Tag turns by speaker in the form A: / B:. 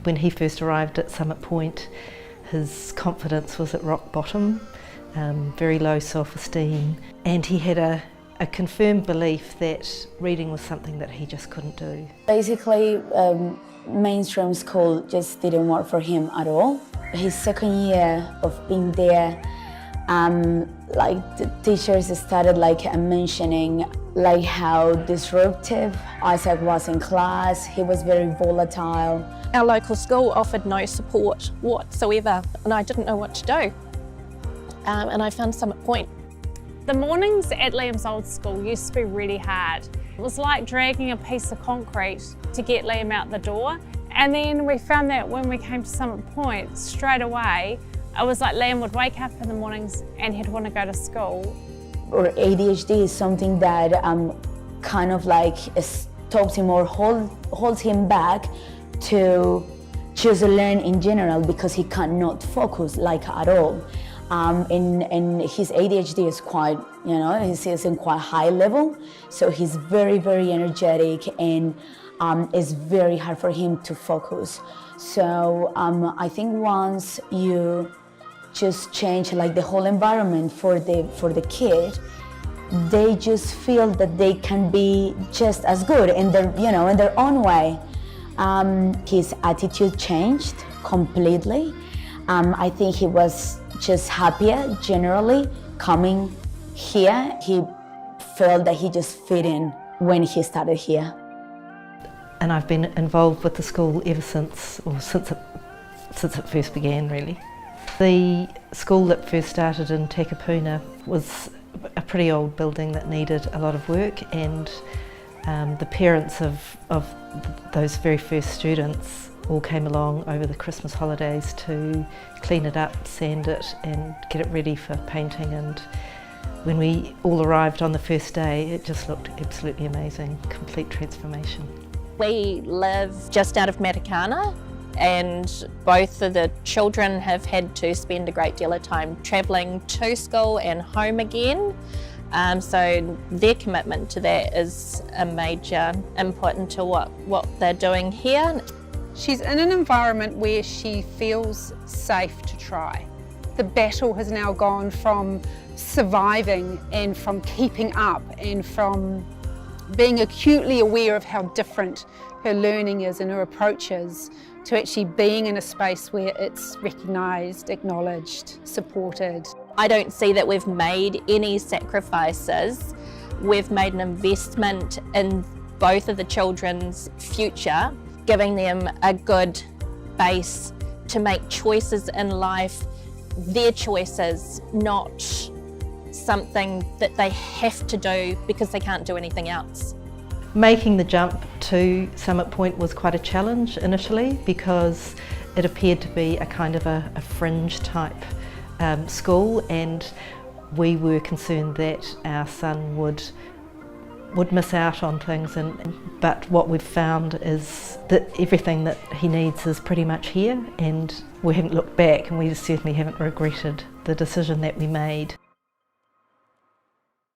A: When he first arrived at Summit Point, his confidence was at rock bottom, very low self-esteem, and he had a confirmed belief that reading was something that he just couldn't do.
B: Basically, mainstream school just didn't work for him at all. His second year of being there, the teachers started mentioning how disruptive Isaac was in class. He was very volatile.
C: Our local school offered no support whatsoever, and I didn't know what to do. And I found Summit Point.
D: The mornings at Liam's old school used to be really hard. It was like dragging a piece of concrete to get Liam out the door. And then we found that when we came to Summit Point, straight away, it was like Liam would wake up in the mornings and he'd want to go to school.
B: Or ADHD is something that stops him or holds him back to just learn in general, because he cannot focus at all. And his ADHD is quite, he's in quite high level, so he's very, very energetic, and it's very hard for him to focus. So I think once you just change the whole environment for the kid, they just feel that they can be just as good in their own way. His attitude changed completely. I think he was just happier generally coming here. He felt that he just fit in when he started here.
A: And I've been involved with the school ever since it first began, really. The school that first started in Takapuna was a pretty old building that needed a lot of work, and the parents of those very first students all came along over the Christmas holidays to clean it up, sand it and get it ready for painting. And when we all arrived on the first day, it just looked absolutely amazing, complete transformation.
C: We live just out of Matakana, and both of the children have had to spend a great deal of time travelling to school and home again. So their commitment to that is a major input into what they're doing here.
E: She's in an environment where she feels safe to try. The battle has now gone from surviving and from keeping up and from being acutely aware of how different her learning is and her approach is, to actually being in a space where it's recognised, acknowledged, supported.
C: I don't see that we've made any sacrifices. We've made an investment in both of the children's future, giving them a good base to make choices in life, their choices, not something that they have to do because they can't do anything else.
A: Making the jump to Summit Point was quite a challenge initially, because it appeared to be a kind of a fringe type school, and we were concerned that our son would miss out on things. But what we've found is that everything that he needs is pretty much here, and we haven't looked back, and we certainly haven't regretted the decision that we made.